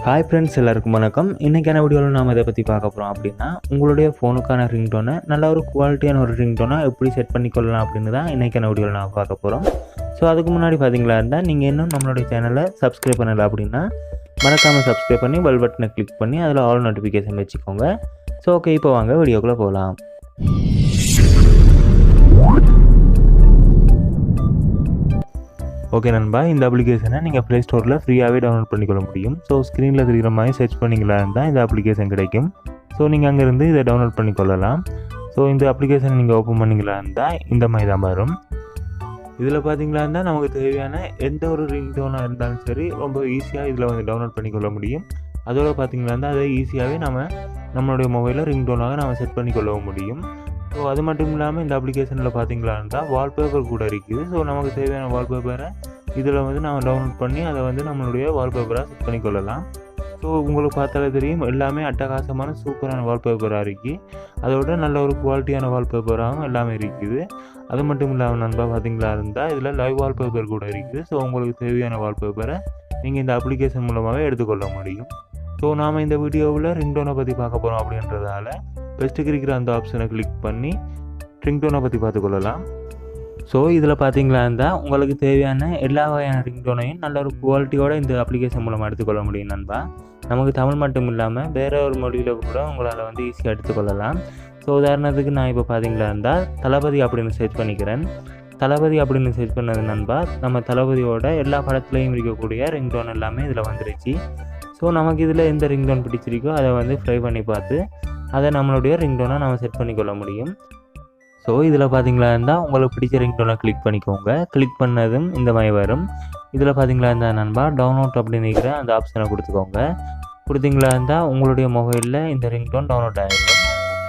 Hi friends, எல்லாருக்கும் வணக்கம். இன்றைக்கான வீடியோவில் நாம் இதை பற்றி பார்க்க போகிறோம் அப்படின்னா, உங்களுடைய ஃபோனுக்கான ரிங்டோனை நல்ல ஒரு குவாலிட்டியான ஒரு ரிங்டோனை எப்படி செட் பண்ணிக்கொள்ளலாம் அப்படின்னு தான் இன்றைக்கான வீடியோவில் நாம் பார்க்க போகிறோம். ஸோ அதுக்கு முன்னாடி பார்த்தீங்களா இருந்தால், நீங்கள் இன்னும் நம்மளுடைய சேனலை சப்ஸ்கிரைப் பண்ணலை அப்படின்னா மறக்காமல் சப்ஸ்கிரைப் பண்ணி பெல் பட்டனை கிளிக் பண்ணி அதில் ஆல் நோட்டிஃபிகேஷன் வச்சுக்கோங்க. ஸோ ஓகே, இப்போ வாங்க வீடியோக்குள்ளே போகலாம். ஓகே நண்பா, இந்த அப்ளிகேஷனை நீங்கள் ப்ளே ஸ்டோரில் ஃப்ரீயாகவே டவுன்லோட் பண்ணிக்கொள்ள முடியும். ஸோ ஸ்க்ரீனில் தெரிகிற மாதிரி சர்ச் பண்ணிங்களா இருந்தால் இந்த அப்ளிகேஷன் கிடைக்கும். ஸோ நீங்கள் அங்கேருந்து இதை டவுன்லோட் பண்ணிக்கொள்ளலாம். ஸோ இந்த அப்ளிகேஷனை நீங்கள் ஓப்பன் பண்ணிங்களா இருந்தால் இந்த மாதிரி தான் வரும். இதில் பார்த்தீங்களா இருந்தால் நமக்கு தேவையான எந்த ஒரு ரிங்டோனாக இருந்தாலும் சரி ரொம்ப ஈஸியாக இதில் வந்து டவுன்லோட் பண்ணிக்கொள்ள முடியும். அதோட பார்த்தீங்களா இருந்தால் அதை ஈஸியாகவே நம்மளுடைய மொபைலில் ரிங்டோனாக நம்ம செட் பண்ணிக்கொள்ளவும் முடியும். ஸோ அது மட்டும் இல்லாமல் இந்த அப்ளிகேஷனில் பார்த்தீங்களா இருந்தால் வால்பேப்பர் கூட இருக்குது. ஸோ நமக்கு தேவையான வால்பேப்பரை இதில் வந்து நம்ம டவுன்லோட் பண்ணி அதை வந்து நம்மளுடைய வால்பேப்பராக செட் பண்ணிக்கொள்ளலாம். ஸோ உங்களுக்கு பார்த்தாலே தெரியும், எல்லாமே அட்டகாசமான சூப்பரான வால்பேப்பராக இருக்குது. அதோட நல்ல ஒரு குவாலிட்டியான வால்பேப்பராகவும் எல்லாமே இருக்குது. அது மட்டும் இல்லாமல் நண்பா பார்த்தீங்களா இருந்தால் இதில் லைவ் வால்பேப்பர் கூட இருக்குது. ஸோ உங்களுக்கு தேவையான வால்பேப்பரை நீங்கள் இந்த அப்ளிகேஷன் மூலமாகவே எடுத்துக்கொள்ள முடியும். ஸோ நாம் இந்த வீடியோவில் ரிங்டோனை பற்றி பார்க்க போகிறோம் அப்படின்றதால பெஸ்ட்டுக்கு இருக்கிற அந்த ஆப்ஷனை கிளிக் பண்ணி ரிங்டோனை பற்றி பார்த்துக்கொள்ளலாம். ஸோ இதில் பார்த்தீங்களா இருந்தால் உங்களுக்கு தேவையான எல்லா வகையான ரிங்டோனையும் நல்ல ஒரு குவாலிட்டியோடு இந்த அப்ளிகேஷன் மூலமாக எடுத்துக்கொள்ள முடியும் நண்பா. நமக்கு தமிழ் மட்டும் இல்லாமல் வேறு ஒரு மொழியில் கூட உங்களால் வந்து ஈஸியாக எடுத்துக்கொள்ளலாம். ஸோ உதாரணத்துக்கு நான் இப்போ பார்த்தீங்களா இருந்தால் தளபதி அப்படின்னு சர்ச் பண்ணிக்கிறேன். தளபதி அப்படின்னு சர்ச் பண்ணது நண்பா, நம்ம தளபதியோட எல்லா படத்துலையும் இருக்கக்கூடிய ரிங்டோன் எல்லாமே இதில் வந்துருச்சு. ஸோ நமக்கு இதில் எந்த ரிங்டோன் பிடிச்சிருக்கோ அதை வந்து ட்ரை பண்ணி பார்த்து அதை நம்மளுடைய ரிங்டோனை நம்ம செட் பண்ணிக்கொள்ள முடியும். ஸோ இதில் பார்த்தீங்களா இருந்தால் உங்களுக்கு பிடிச்ச ரிங்டோனை கிளிக் பண்ணிக்கோங்க. கிளிக் பண்ணதும் இந்த மாதிரி வரும். இதில் பார்த்தீங்களா இருந்தால் நண்பா டவுன்லோட் அப்படின்னு இருக்கிற அந்த ஆப்ஷனை கொடுத்துக்கோங்க. கொடுத்தீங்களா இருந்தால் உங்களுடைய மொபைலில் இந்த ரிங்டோன் டவுன்லோட் ஆகிடும்.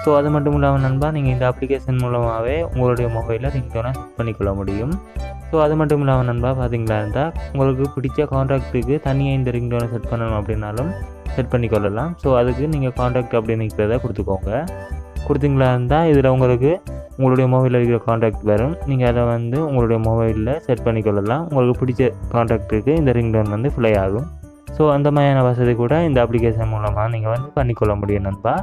ஸோ அது மட்டும் இல்லாமல் நண்பா, நீங்கள் இந்த அப்ளிகேஷன் மூலமாகவே உங்களுடைய மொபைலில் ரிங்டோனை செட் பண்ணிக்கொள்ள முடியும். ஸோ அது மட்டும் இல்லாமல் நண்பா பார்த்தீங்களா இருந்தால் உங்களுக்கு பிடிச்ச கான்டாக்ட்டுக்கு தனியாக இந்த ரிங்டோனை செட் பண்ணணும் அப்படின்னாலும் செட் பண்ணிக்கொள்ளலாம். ஸோ அதுக்கு நீங்கள் கான்டாக்ட் அப்படின்னு இருக்கிறத கொடுத்துக்கோங்க. கொடுத்தீங்களா இருந்தால் இதில் உங்களுக்கு உங்களுடைய மொபைலில் இருக்கிற கான்டாக்ட் வரும். நீங்கள் அதை வந்து உங்களுடைய மொபைலில் செட் பண்ணிக்கொள்ளலாம். உங்களுக்கு பிடிச்ச கான்டாக்ட்டுக்கு இந்த ரிங்டோன் வந்து ப்ளே ஆகும். ஸோ அந்த மாதிரியான வசதி கூட இந்த அப்ளிகேஷன் மூலமாக நீங்கள் வந்து பண்ணிக்கொள்ள முடியும் நண்பா.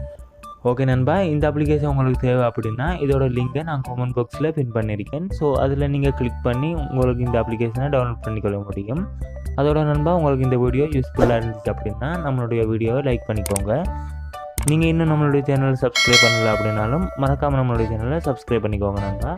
ஓகே நண்பா, இந்த அப்ளிகேஷன் உங்களுக்கு தேவை அப்படின்னா இதோட லிங்கை நான் கமெண்ட் பாக்ஸில் பின் பண்ணியிருக்கேன். ஸோ அதில் நீங்கள் கிளிக் பண்ணி உங்களுக்கு இந்த அப்ளிகேஷனை டவுன்லோட் பண்ணிக்கொள்ள முடியும். அதோட நண்பா, உங்களுக்கு இந்த வீடியோ யூஸ்ஃபுல்லாக இருந்துச்சு அப்படின்னா நம்மளுடைய வீடியோவை லைக் பண்ணிக்கோங்க. நீங்கள் இன்னும் நம்மளுடைய சேனலை சப்ஸ்கிரைப் பண்ணலை அப்படின்னாலும் மறக்காமல் நம்மளுடைய சேனலை சப்ஸ்கிரைப் பண்ணிக்கோங்க நண்பா.